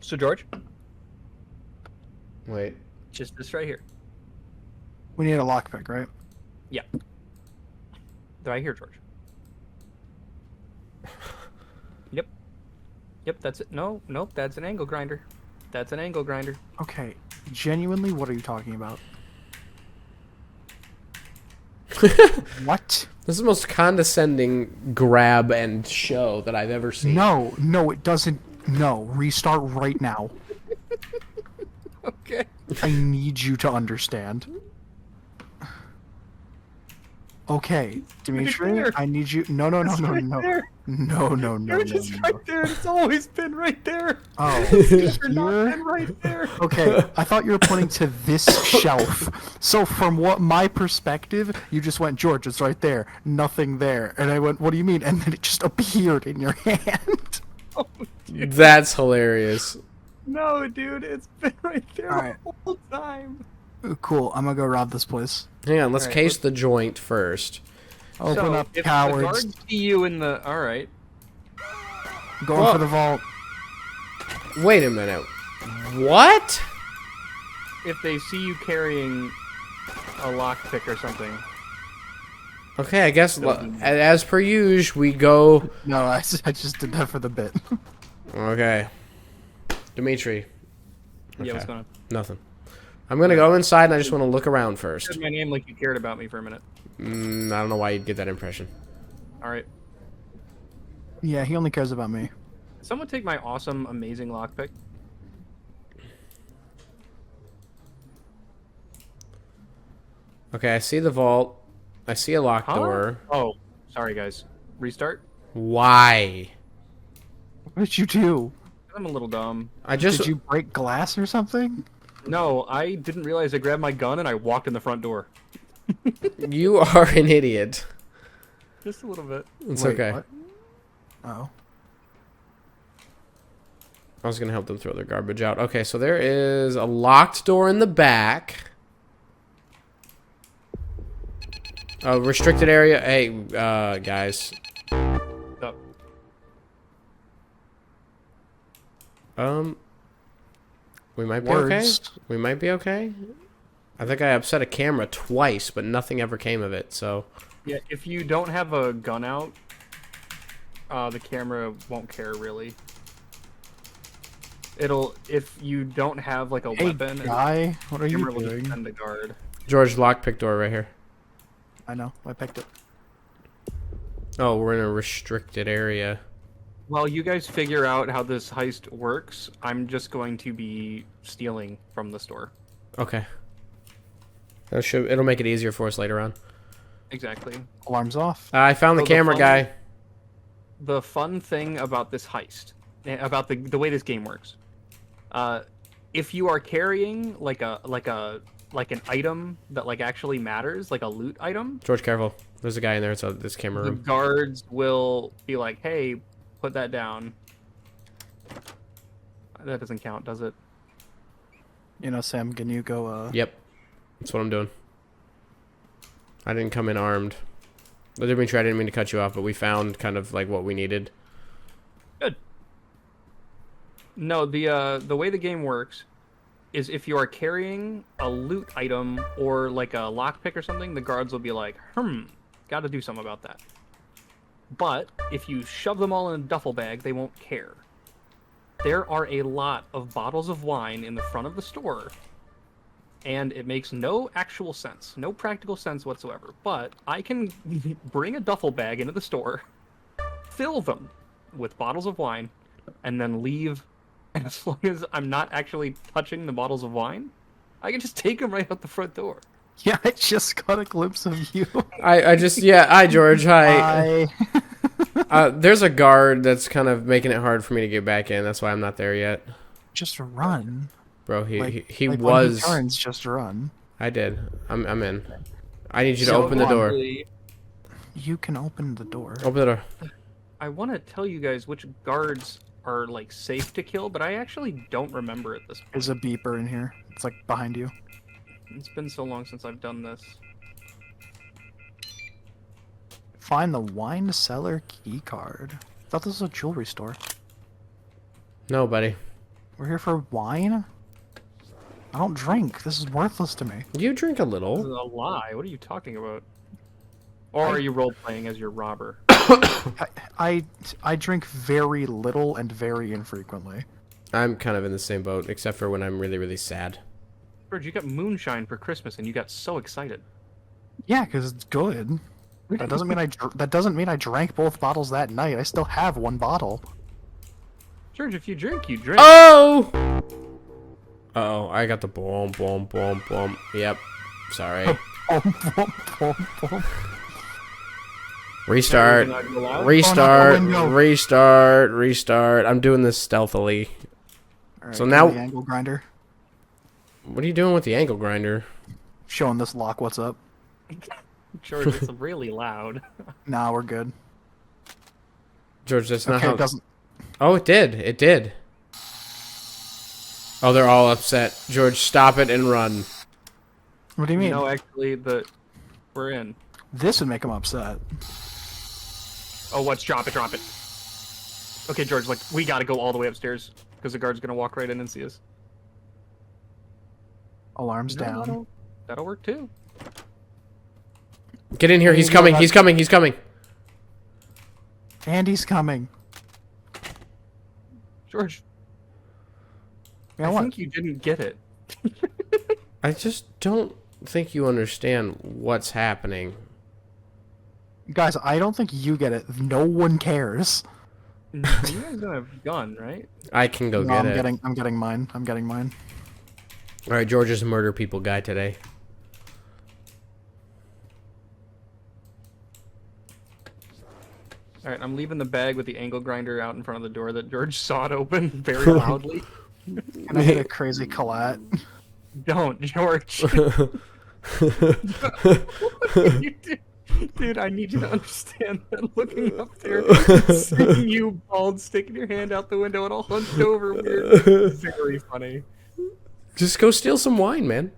So George, Wait. just this right here. We need a lockpick, right? Yeah. Right here, George. Yep. Yep, that's it. No, nope, that's an angle grinder. That's an angle grinder. Okay, genuinely, what are you talking about? What? This is the most condescending grab and show that I've ever seen. No, it doesn't. No, restart right now. Okay. I need you to understand. Okay, Dimitri, there. I need you. No. There. No. It's just right there. It's always been right there. Oh, You're not here? been right there. Okay, I thought you were pointing to this shelf. So from what my perspective, you just went, George, it's right there. Nothing there. And I went, what do you mean? And then it just appeared in your hand. Oh, dude. That's hilarious. No, dude, it's been right there All right. the whole time. Cool, I'm gonna go rob this place. Hang on, let's Alright, case the joint first. Open so, up, if cowards. the guards see you in the... Alright. Going Whoa. for the vault. Wait a minute. What? If they see you carrying a lockpick or something. Okay, I guess as per usual, we go. No, I just did that for the bit. Okay. Dimitri. Yeah, what's going on? Nothing. I'm gonna go inside and I just want to look around You first. said my name like you cared about me for a minute. I don't know why you'd get that impression. Alright. Yeah, he only cares about me. Someone take my awesome, amazing lockpick. Okay, I see the vault. I see a locked door. Oh, sorry guys. Restart? Why? What did you do? I'm a little dumb. I just. Did you break glass or something? No, I didn't realize I grabbed my gun and I walked in the front door. You are an idiot. Just a little bit. It's Wait, okay. what? Oh. I was gonna help them throw their garbage out. Okay, so there is a locked door in the back. A restricted area. Hey, guys. Oh. We might be okay. Words. We might be okay. I think I upset a camera twice, but nothing ever came of it. So. Yeah, if you don't have a gun out, the camera won't care really. If you don't have like a Hey, weapon, guy, what are the you camera will just doing? send a guard. George, lockpick door right here. I know, I picked it. Oh, we're in a restricted area. While you guys figure out how this heist works, I'm just going to be stealing from the store. Okay. It'll make it easier for us later on. Exactly. Alarm's off. I found the So the camera phone- guy. The fun thing about this heist, about the way this game works, if you are carrying like an item that like actually matters, like a loot item, George, careful. There's a guy in there. It's this camera the room. guards will be like, "Hey, put that down." That doesn't count, does it? You know, Sam, can you go, Yep. That's what I'm doing. I didn't come in armed. Dimitri, I didn't mean to cut you off, but we found kind of like what we needed. Good. No, the way the game works is if you are carrying a loot item or like a lockpick or something, the guards will be like, got to do something about that. But if you shove them all in a duffel bag, they won't care. There are a lot of bottles of wine in the front of the store, and it makes no actual sense, no practical sense whatsoever. But I can bring a duffel bag into the store, fill them with bottles of wine, and then leave. And as long as I'm not actually touching the bottles of wine, I can just take them right out the front door. Yeah, I just got a glimpse of you. Hi, George. Hi. Hi. There's a guard that's kind of making it hard for me to get back in. That's why I'm not there yet. Just run. Bro, he Like was. When he turns, just run. I did. I'm in. I need you to So open the door. You can open the door. Open the door. I want to tell you guys which guards are like safe to kill, but I actually don't remember at this point. There's a beeper in here. It's like behind you. It's been so long since I've done this. Find the wine cellar key card. Thought this was a jewelry store. No, buddy. We're here for wine? I don't drink. This is worthless to me. You drink a This is little. a lie. What are you talking about? Or are you role playing as your robber? I drink very little and very infrequently. I'm kind of in the same boat, except for when I'm really, really sad. George, you got moonshine for Christmas, and you got so excited. Yeah, because it's good. That doesn't mean that doesn't mean I drank both bottles that night. I still have one bottle. George, if you drink, you drink. Oh! Uh-oh, I got the boom, boom, boom, boom. Yep. Sorry. Restart. Restart. Restart. Restart. I'm doing this stealthily. All right, So now- the angle grinder. What are you doing with the angle grinder? Showing this lock what's up. George, it's really loud. Nah, we're good. George, that's not Okay, how... it doesn't. Oh, it did. It did. Oh, they're all upset. George, stop it and run. What do you mean? No, actually, we're in. This would make him upset. Oh, what's drop it, drop it. Okay, George, like, we gotta go all the way upstairs, because the guard's gonna walk right in and see us. Alarms down. That'll work too. Get in here. He's coming. He's coming. He's coming. Andy's coming. George, Yeah, I what? think you didn't get it. I just don't think you understand what's happening. Guys, I don't think you get it. No one cares. You guys don't have a gun, right? I can go No, get I'm it. getting mine. I'm getting mine. All right, George is a murder people guy today. Alright, I'm leaving the bag with the angle grinder out in front of the door that George saw it open very loudly. Can I hit a crazy collat? Don't, George. What are you doing? Dude, I need you to understand that looking up there, seeing you bald, sticking your hand out the window and all hunched over weird, very funny. Just go steal some wine, man.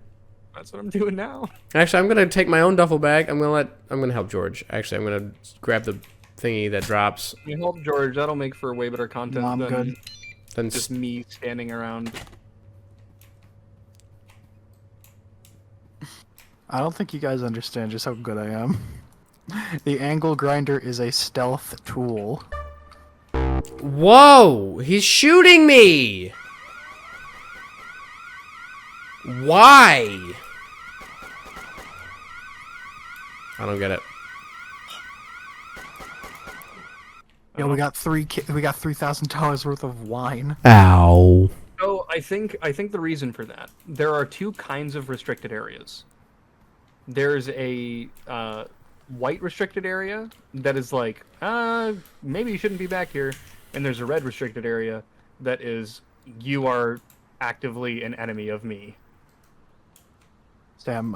That's what I'm doing now. Actually, I'm gonna take my own duffel bag. I'm gonna help George. Actually, I'm gonna grab the thingy that drops. You help George, that'll make for way better content No, I'm than good. Then just me standing around. I don't think you guys understand just how good I am. The angle grinder is a stealth tool. Whoa! He's shooting me! Why? I don't get it. Yeah, we got $3,000 worth of wine. Ow. So I think the reason for that, there are two kinds of restricted areas. There's a white restricted area that is like, maybe you shouldn't be back here, and there's a red restricted area that is, you are actively an enemy of me. Sam,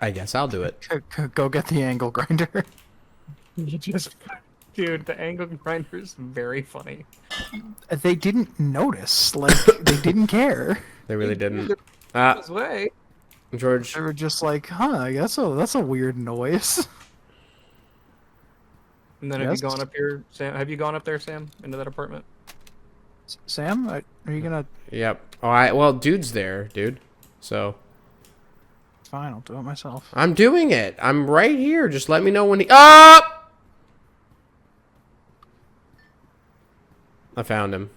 I guess I'll do it. go get the angle grinder. You just, dude, the angle grinder is very funny. They didn't notice. Like, they didn't care. They really didn't. This way. George. They were just like, huh, that's a weird noise. And then Yes? have you gone up here, Sam? Have you gone up there, Sam, into that apartment? Sam, are you gonna... Yep. Well, dude's there, dude. So. Fine, I'll do it myself. I'm doing it. I'm right here. Just let me know when he... Up! I found him.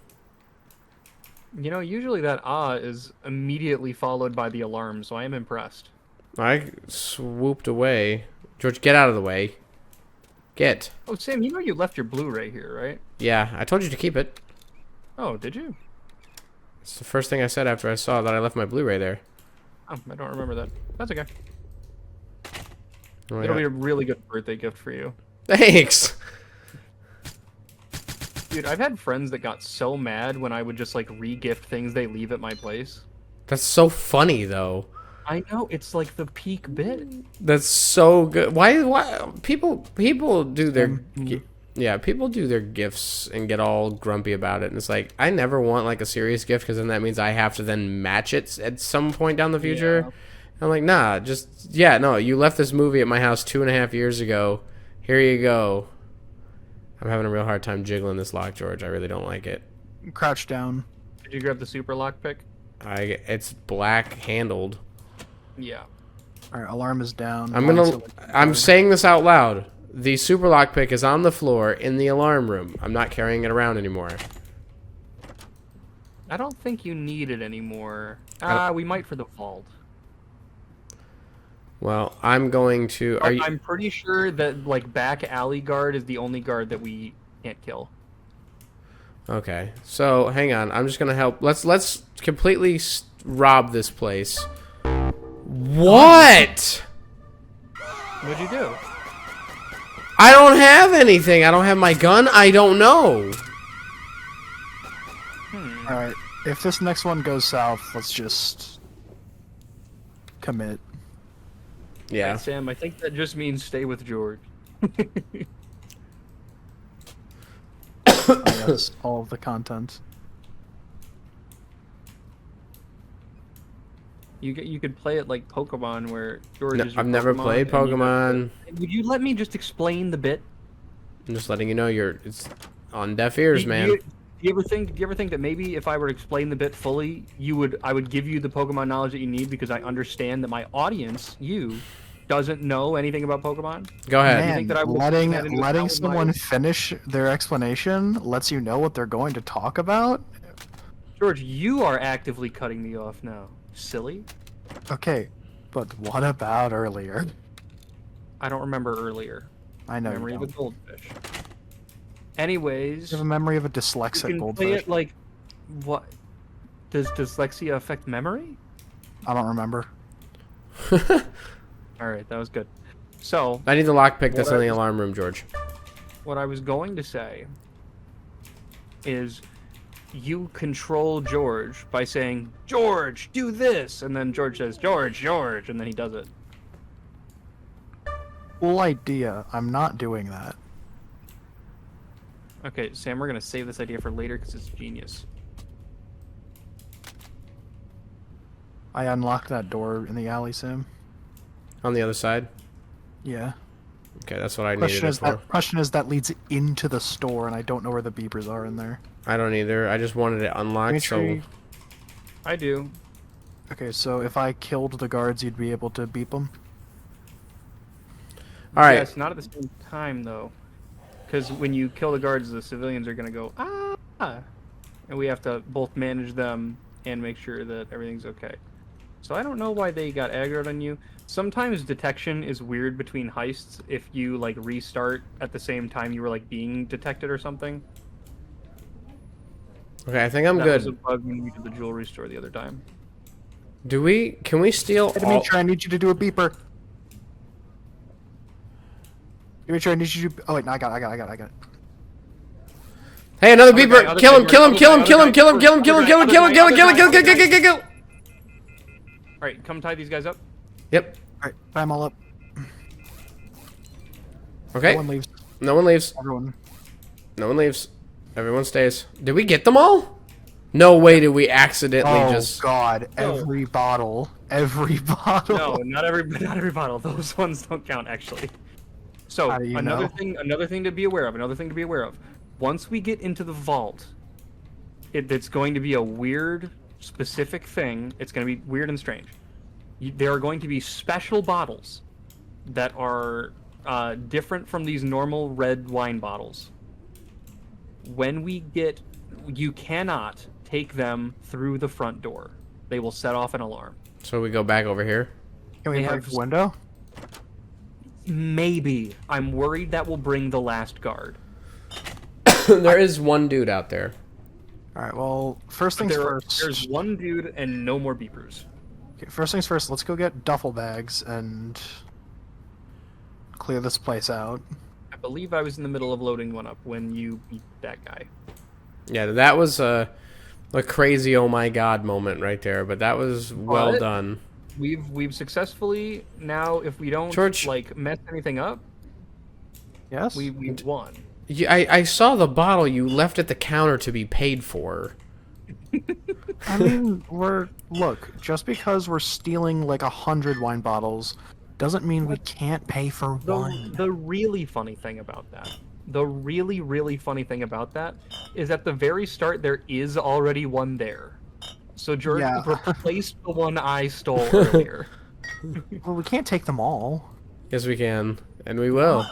You know, usually that is immediately followed by the alarm, so I am impressed. I swooped away. George, get out of the way. Get. Oh, Sam, you know you left your Blu-ray here, right? Yeah, I told you to keep it. Oh, did you? It's the first thing I said after I saw that I left my Blu-ray there. Oh, I don't remember that. That's okay. Oh my It'll be God. a really good birthday gift for you. Thanks! Dude, I've had friends that got so mad when I would just, like, re-gift things they leave at my place. That's so funny, though. I know, it's like the peak bit. That's so good. Why people do their people do their gifts and get all grumpy about it, and it's like, I never want like a serious gift, because then that means I have to then match it at some point down the future. I'm like, nah, no, you left this movie at my house 2.5 years ago. Here you go. I'm having a real hard time jiggling this lock, George. I really don't like it. Crouch down. Did you grab the super lockpick? It's black handled. Yeah. All right, alarm is down. I'm saying this out loud. The super lockpick is on the floor in the alarm room. I'm not carrying it around anymore. I don't think you need it anymore. We might for the vault. Well, I'm going to. I'm pretty sure that like back alley guard is the only guard that we can't kill. Okay, so hang on. I'm just gonna help. Let's completely rob this place. What? What'd you do? I don't have anything. I don't have my gun. I don't know. All right, if this next one goes south, let's just commit. Yeah. Right, Sam, I think that just means stay with George. Yes, all of the content. You could play it like Pokemon, where George No, is your I've never Pokemon, played and you Pokemon. would you let me just explain the bit? I'm just letting you know it's on deaf ears, man. Do you ever think that maybe if I were to explain the bit fully, I would give you the Pokemon knowledge that you need, because I understand that my audience, you, doesn't know anything about Pokemon? Go ahead. Man, think that I would letting put that into account with someone my- finish their explanation lets you know what they're going to talk about. George, you are actively cutting me off now. Silly. Okay, but what about earlier? I don't remember earlier. I know Memory you of a don't. goldfish. Anyways, You have a memory of a you dyslexic can play goldfish. it like, what? Does dyslexia affect memory? I don't remember. All right, that was good. So, I need the lockpick that's What in the I- alarm room, George. what I was going to say is you control George by saying, George, do this! And then George says, George, and then he does it. Cool idea. I'm not doing that. Okay, Sam, we're going to save this idea for later because it's genius. I unlocked that door in the alley, Sam. On the other side? Yeah. Okay, that's what I needed it for. Question is that leads into the store, and I don't know where the beepers are in there. I don't either. I just wanted it unlocked, so... Dimitri- I do. Okay, so if I killed the guards, you'd be able to beep them? Alright, Yes, not at the same time, though. Because when you kill the guards, the civilians are going to go, ah! And we have to both manage them and make sure that everything's okay. So I don't know why they got aggroed on you. Sometimes detection is weird between heists if you, like, restart at the same time you were, like, being detected or something. okay, I think I'm That good. was a bug when we did the jewelry store the other time. Can we steal Hey, all... Dimitri, I need you to do a beeper. Dimitri, I need you to... Oh, wait, no, I got it. Hey, another Other beeper! guy, other Kill him, guy, kill him, other kill guy, him, kill him, other kill him, guy, kill him, kill him, kill him, other kill him, guy, kill him, kill him, other kill him, guy, kill him, kill him, kill him, kill him! Alright, come tie these guys up. Yep. Alright, tie them all up. Okay. No one leaves. No one leaves. Everyone. No one leaves. Everyone stays. Did we get them all? No way did we accidentally Oh, just... God. No. Every bottle. Every bottle. No, not every bottle. Those ones don't count, actually. So How do you another know? thing to be aware of. Once we get into the vault, it's going to be a weird, specific thing. It's going to be weird and strange. There are going to be special bottles that are different from these normal red wine bottles. When we get, you cannot take them through the front door. They will set off an alarm. So we go back over here? Can we They break have- the window? Maybe. I'm worried that will bring the last guard. There is one dude out there. Alright, well, first things first. There's one dude and no more beepers. Okay, first things first, let's go get duffel bags and clear this place out. I believe I was in the middle of loading one up when you beat that guy. Yeah, that was a crazy oh my god moment right there, but that was well What? done. We've successfully now, if we don't George- like mess anything up, Yes? we've won. I saw the bottle you left at the counter to be paid for. I mean, look, just because we're stealing like 100 wine bottles doesn't mean we can't pay for one. The really funny thing about that, the really, really funny thing about that is at the very start there is already one there. So George Yeah. replaced the one I stole earlier. Well, we can't take them all. Yes, we can, and we will.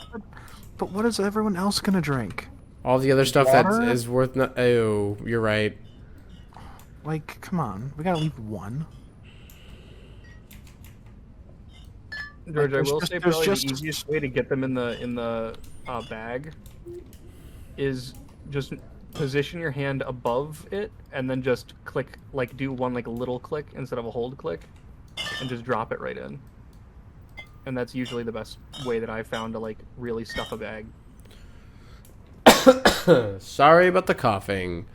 But what is everyone else gonna drink? All the other stuff that Water? is worth no. Oh, you're right. Like, come on, we gotta leave one. George, I there's will just- say there's probably just- the easiest way to get them in the bag is just position your hand above it and then just click, like do one like little click instead of a hold click, and just drop it right in. And that's usually the best way that I've found to like really stuff a bag. Sorry about the coughing.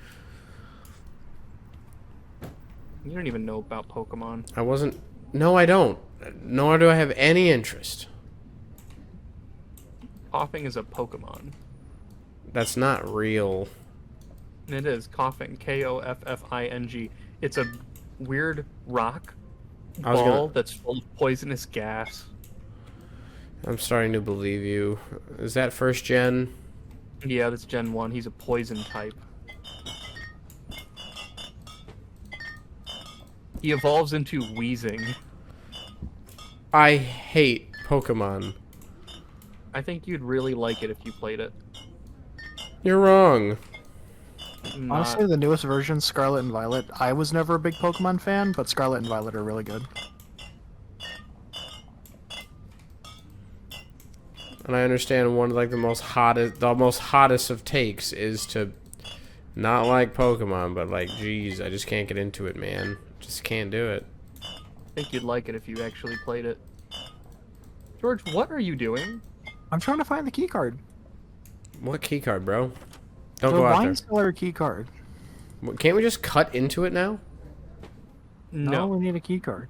You don't even know about Pokemon. I wasn't. No, I don't. Nor do I have any interest. Coughing is a Pokemon. That's not real. It is Coughing. Koffing. It's a weird rock I was ball gonna. that's full of poisonous gas. I'm starting to believe you. Is that first gen? Yeah, that's Gen 1. He's a poison type. He evolves into Wheezing. I hate Pokemon. I think you'd really like it if you played it. You're wrong. Not- Honestly, the newest version, Scarlet and Violet, I was never a big Pokemon fan, but Scarlet and Violet are really good. And I understand one of like the most hottest of takes is to not like Pokemon, but like, geez, I just can't get into it, man. Just can't do it. I think you'd like it if you actually played it. George, what are you doing? I'm trying to find the key card. What keycard, bro? Don't The go out wine cellar key card. there. Can't we just cut into it now? No, we need a key card.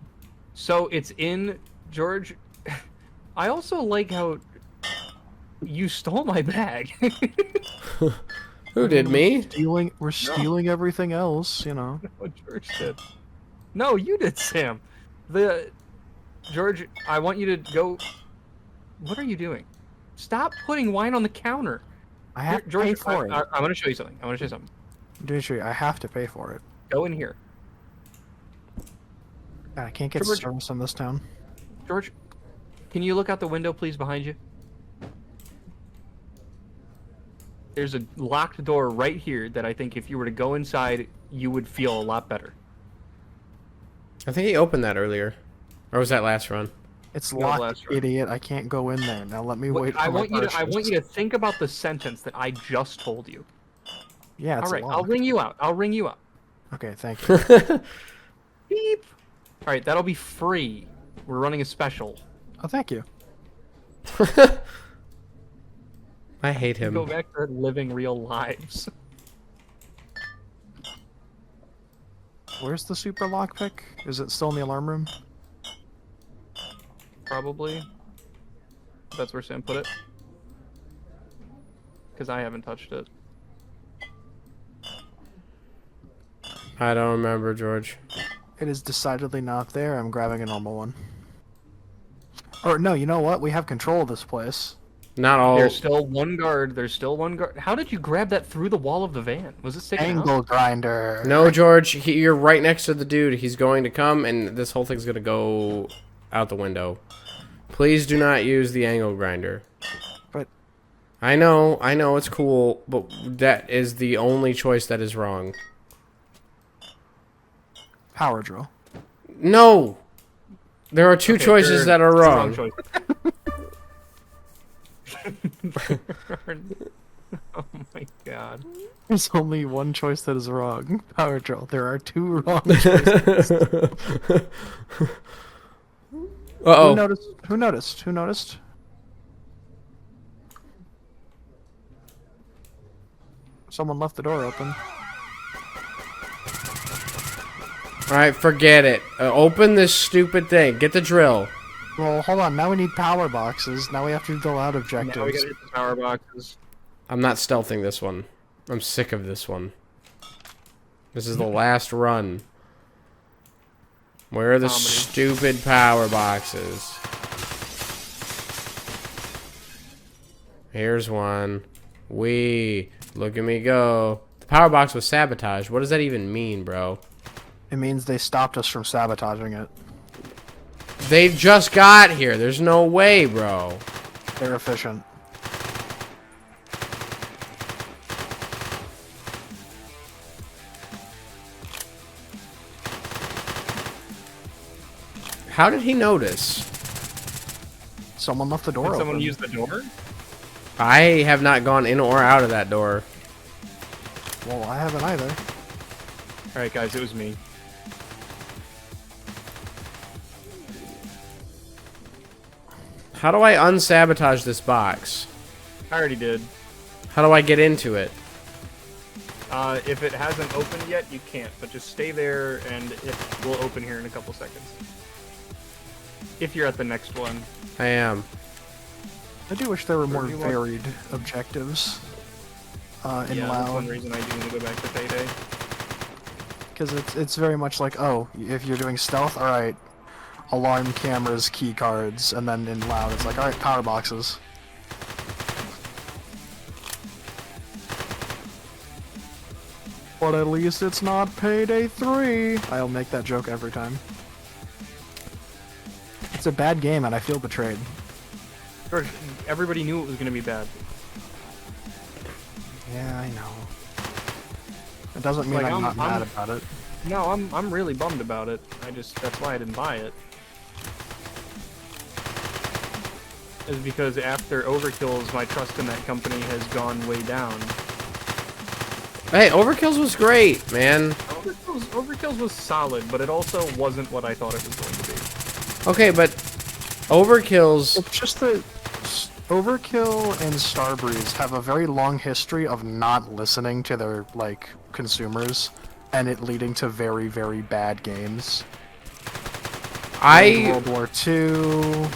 So it's in George. I also like how you stole my bag. Who did me? We're stealing everything else, you know. What George did. No, you did, Sam. George, I want you to go. What are you doing? Stop putting wine on the counter. I have to George, pay for it. I want to show you something. Dimitri, I have to pay for it. Go in here. God, I can't get George- service in this town. George, can you look out the window, please, behind you? There's a locked door right here that I think if you were to go inside, you would feel a lot better. I think he opened that earlier. Or was that last run? It's No, locked, last round. idiot. I can't go in there. Now let me wait for I my want you to purchase. think about the sentence that I just told you. Yeah, it's All right, locked. I'll ring you out. Okay, thank you. Beep. All right, that'll be free. We're running a special. Oh, thank you. I hate him. Go back to living real lives. Where's the super lockpick? Is it still in the alarm room? Probably. That's where Sam put it. Because I haven't touched it. I don't remember, George. It is decidedly not there. I'm grabbing a normal one. Or no, you know what? We have control of this place. Not all. There's still one guard. How did you grab that through the wall of the van? Was it sticking out? Angle grinder. No, George, you're right next to the dude. He's going to come, and this whole thing's going to go out the window. Please do not use the angle grinder. But I know, it's cool, but that is the only choice that is wrong. power drill. No! There are two Okay, choices that are it's the wrong. choice. Oh my god. There's only one choice that is wrong. Power drill. There are two wrong choices. Uh-oh. Who noticed? Who noticed? Who noticed? Someone left the door open. Alright, forget it. Open this stupid thing. Get the drill. Well, hold on. Now we need power boxes. Now we have to fill out Now we objectives. gotta hit the power boxes. I'm not stealthing this one. I'm sick of this one. This is the last run. Where are the Comedy. stupid power boxes? Here's one. Look at me go. The power box was sabotaged. What does that even mean, bro? It means they stopped us from sabotaging it. They just got here. There's no way, bro. They're efficient. How did he notice? Someone left the door Did open. someone use the door? I have not gone in or out of that door. Well, I haven't either. Alright, guys, it was me. How do I unsabotage this box? I already did. How do I get into it? If it hasn't opened yet, you can't, but just stay there and it will open here in a couple seconds. If you're at the next one. I am. I do wish there were more Where do you want- varied objectives in Yeah, that's one WoW, reason I do want to go back to Payday. because it's very much like, oh, if you're doing stealth, all right, alarm cameras, key cards, and then in WoW it's like, all right, power boxes. But at least it's not Payday 3. I'll make that joke every time. It's a bad game, and I feel betrayed. George, everybody knew it was going to be bad. Yeah, I know. It doesn't mean Like, I'm I'm- not mad I'm- about it. No, I'm really bummed about it. That's why I didn't buy it. Is because after Overkills, my trust in that company has gone way down. Hey, Overkills was great, man. Overkills was solid, but it also wasn't what I thought it was going to be. Okay, but Overkills... It's just that Overkill and Starbreeze have a very long history of not listening to their, like, consumers, and it leading to very, very bad games. World War II,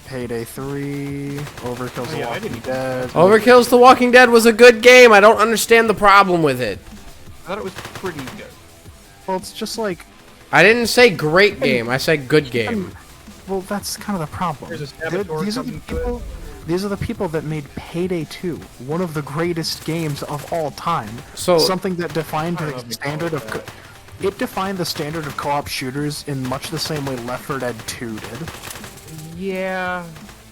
Payday 3, Overkill's Oh, yeah, I The Walking didn't- Dead. Overkill's The Walking Dead was a good game. I don't understand the problem with it. I thought it was pretty good. Well, it's just like, I didn't say great game. I said good game. well, that's kind of the problem. There's a saboteur These are the coming to it. people. These are the people that made Payday 2, one of the greatest games of all time. So- something that defined I don't the know if you standard call of it it defined the standard of co-op shooters in much the same way Left 4 Dead 2 did. Yeah,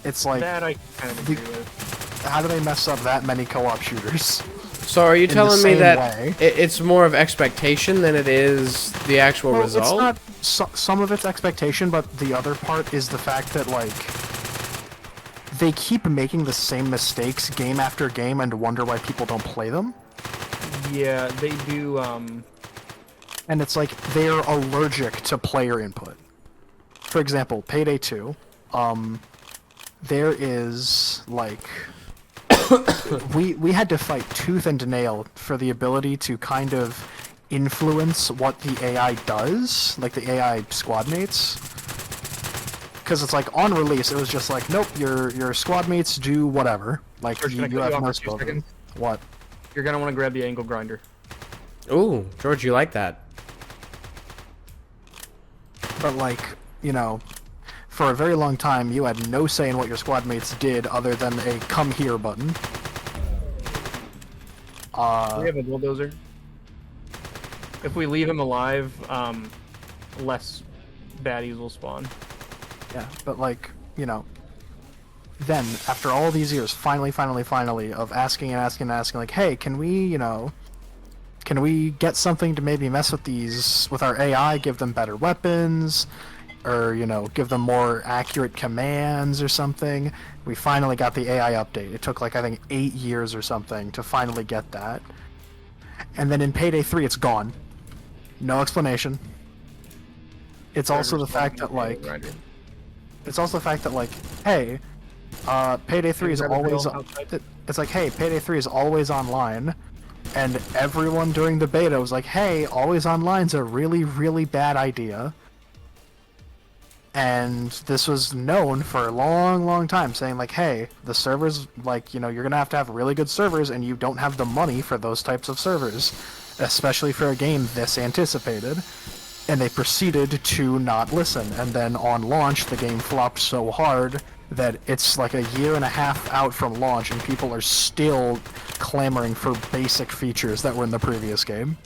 It's like, that I kind of the- agree with. how do they mess up that many co-op shooters? So are you the telling me same that way. it's more of expectation than it is the actual Well, result? it's not some of it's expectation, but the other part is the fact that, like, they keep making the same mistakes game after game and wonder why people don't play them. Yeah, they do. And it's like they're allergic to player input. For example, Payday 2, there is like we had to fight tooth and nail for the ability to kind of influence what the AI does, like the AI squad mates. Because it's like on release, it was just like, nope, your squad mates do whatever. Like George, you can I cut have you off no for 2 scope. seconds? What? You're gonna want to grab the angle grinder. Ooh, George, you like that? But like, you know, for a very long time, you had no say in what your squad mates did other than a come here button. Do we have a bulldozer? If we leave him alive, less baddies will spawn. Yeah, but like, you know, then after all these years, finally of asking, like, hey, can we get something to maybe mess with our AI, give them better weapons, or, you know, give them more accurate commands or something? We finally got the AI update. It took like, I think, 8 years or something to finally get that. And then in Payday 3, it's gone. No explanation. It's also the fact that, like, hey, Payday 3 is grab a always grill outside? it's like, hey, Payday 3 is always online, and everyone during the beta was like, hey, always online's a really, really bad idea. And this was known for a long, long time, saying like, hey, the servers, like, you know, you're gonna have really good servers, and you don't have the money for those types of servers, especially for a game this anticipated. and they proceeded to not listen. And then on launch, the game flopped so hard that it's like a year and a half out from launch, and people are still clamoring for basic features that were in the previous game.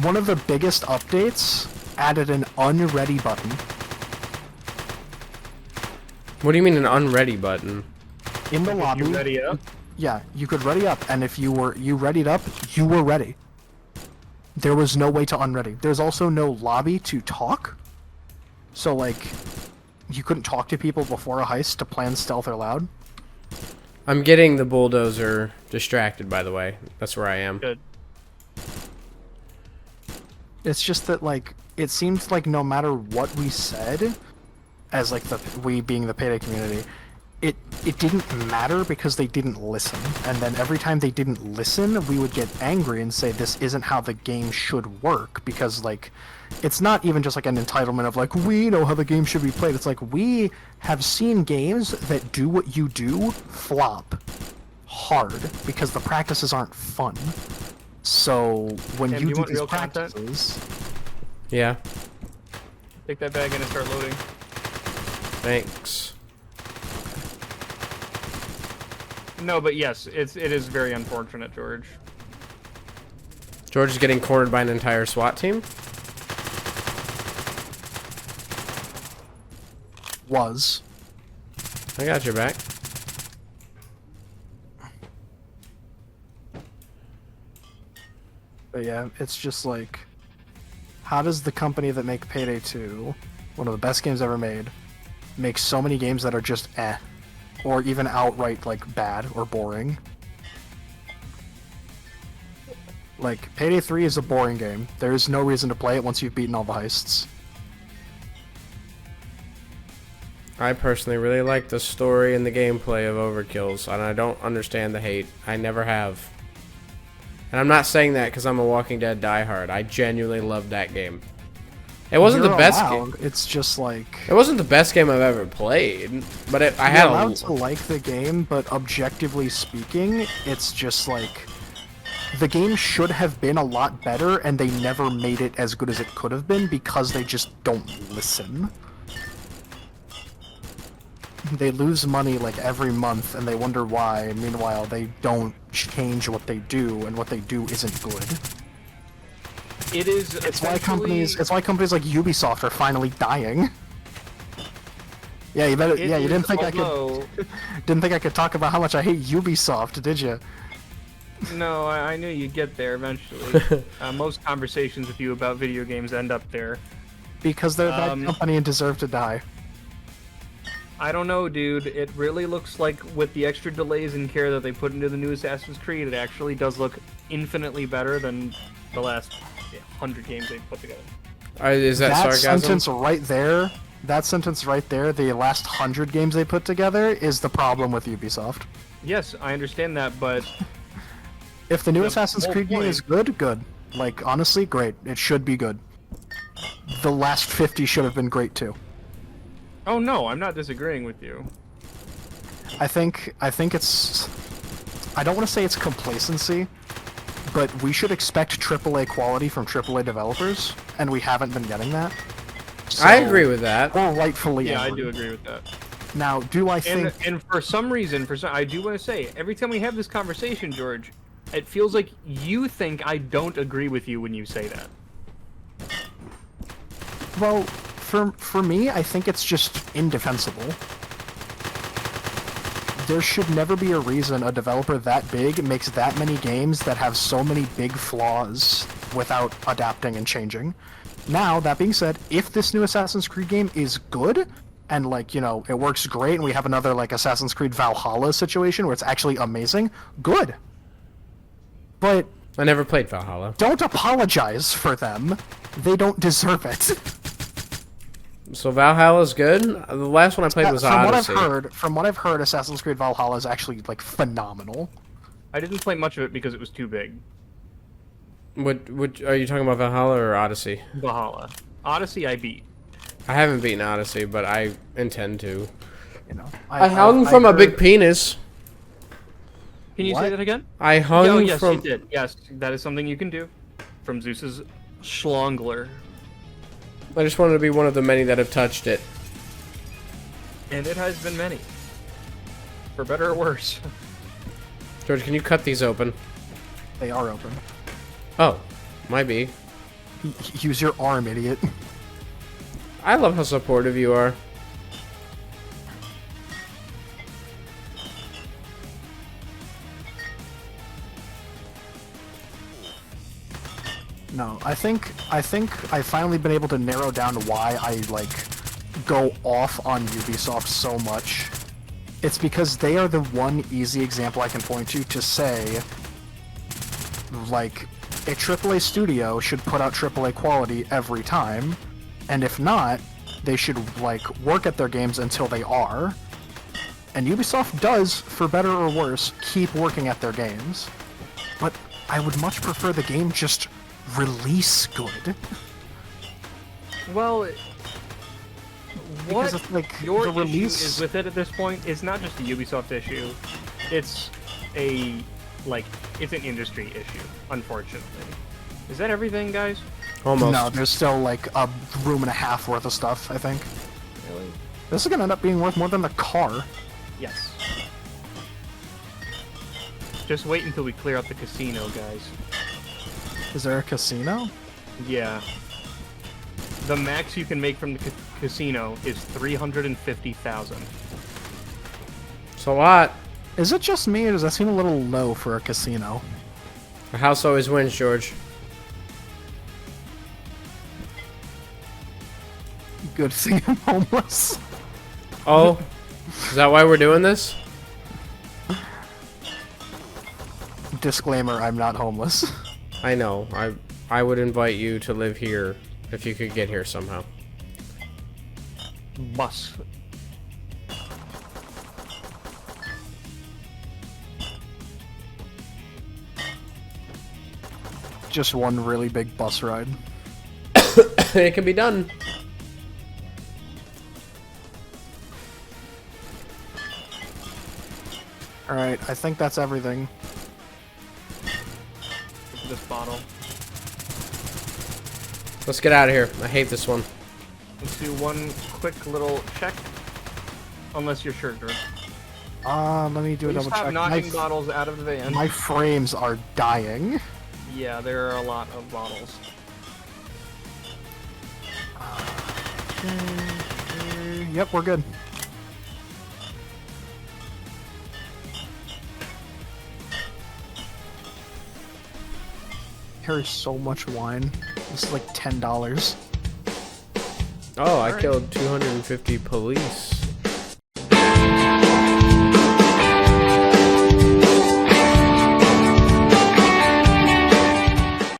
One of the biggest updates added an unready button. What do you mean an unready button? In the lobby. You ready up? Yeah, you could ready up, and if you readied up, you were ready. There was no way to unready. There's also no lobby to talk. So, like, you couldn't talk to people before a heist to plan stealth or loud. I'm getting the bulldozer distracted, by the way. That's where I am. Good. It's just that, like, it seems like no matter what we said, as, like, we being the Payday community, it didn't matter because they didn't listen. And then every time they didn't listen, we would get angry and say this isn't how the game should work, because, like, it's not even just like an entitlement of like, we know how the game should be played. It's like, we have seen games that do what you do flop hard because the practices aren't fun. So when Tim, you do do want these real content? practices, Yeah. Take that bag in and start loading. Thanks. No, but yes, it is very unfortunate, George. George is getting cornered by an entire SWAT team? was I got your back. but yeah, it's just like, how does the company that make Payday 2, one of the best games ever made, make so many games that are just eh, or even outright like bad or boring? Like, Payday 3 is a boring game. There is no reason to play it once you've beaten all the heists. I personally really like the story and the gameplay of Overkills, and I don't understand the hate. I never have. And I'm not saying that because I'm a Walking Dead diehard. I genuinely loved that game. It wasn't You're the best allowed. game. It's just like, It wasn't the best game I've ever played, but I you're had allowed to like the game, but objectively speaking, it's just like, the game should have been a lot better, and they never made it as good as it could have been because they just don't listen. They lose money like every month, and they wonder why. Meanwhile, they don't change what they do, and what they do isn't good. It is. It's why companies like Ubisoft are finally dying. Yeah, you better. Yeah, you didn't think I could talk about how much I hate Ubisoft, did you? No, I knew you'd get there eventually. Most conversations with you about video games end up there. Because they're a bad company and deserve to die. I don't know, dude. It really looks like with the extra delays and care that they put into the new Assassin's Creed, it actually does look infinitely better than the last 100 games they've put together. Is that sarcasm? Sentence right there, that sentence right there, the last 100 games they put together, is the problem with Ubisoft. Yes, I understand that, but If the new The Assassin's whole Creed game point- is good, good. Like, honestly, great. It should be good. The last 50 should have been great too. oh no, I'm not disagreeing with you. I think it's, I don't want to say it's complacency, but we should expect AAA quality from AAA developers, and we haven't been getting that. I So, agree with that. or rightfully Yeah, I angry. do agree with that. Now, do I think... And for some reason, I do want to say, every time we have this conversation, George, it feels like you think I don't agree with you when you say that. Well, for me, I think it's just indefensible. There should never be a reason a developer that big makes that many games that have so many big flaws without adapting and changing. Now, that being said, if this new Assassin's Creed game is good, and, like, you know, it works great, and we have another, like, Assassin's Creed Valhalla situation where it's actually amazing, good. But I never played Valhalla. don't apologize for them. They don't deserve it. So Valhalla's good? The last one I played was from Odyssey. From what I've heard, Assassin's Creed Valhalla is actually, like, phenomenal. I didn't play much of it because it was too big. What are you talking about, Valhalla or Odyssey? Valhalla. Odyssey I beat. I haven't beaten Odyssey, but I intend to. You know, I hung from a big penis. Can you What? say that again? I hung Oh, yes, from. you did. Yes, that is something you can do. From Zeus's Schlongler. I just wanted to be one of the many that have touched it. And it has been many. For better or worse. George, can you cut these open? They are open. Oh, might be. Use your arm, idiot. I love how supportive you are. No, I think I've finally been able to narrow down why I like go off on Ubisoft so much. It's because they are the one easy example I can point to say like a AAA studio should put out AAA quality every time, and if not, they should like work at their games until they are. And Ubisoft does, for better or worse, keep working at their games. But I would much prefer the game just release good. Well, what Because of, like, your the issue release is with it at this point is not just a Ubisoft issue. It's it's an industry issue, unfortunately. Is that everything, guys? Almost. No, there's still like a room and a half worth of stuff, I think. Really? This is gonna end up being worth more than the car. Yes. Just wait until we clear out the casino, guys. Is there a casino? Yeah. The max you can make from the casino is 350,000. It's a lot. Is it just me, or does that seem a little low for a casino? The house always wins, George. Good thing I'm homeless. Oh, is that why we're doing this? Disclaimer, I'm not homeless. I know. I would invite you to live here if you could get here somehow. Bus. Just one really big bus ride. It can be done. Alright, I think that's everything. This bottle. Let's get out of here. I hate this one. Let's do one quick little check. Unless you're sure, Drew. Let me do a Please double stop check. knocking bottles out of the van. My frames are dying. Yeah, there are a lot of bottles. Yep, we're good. Here's so much wine. This is like $10. Oh, I Alright. killed 250 police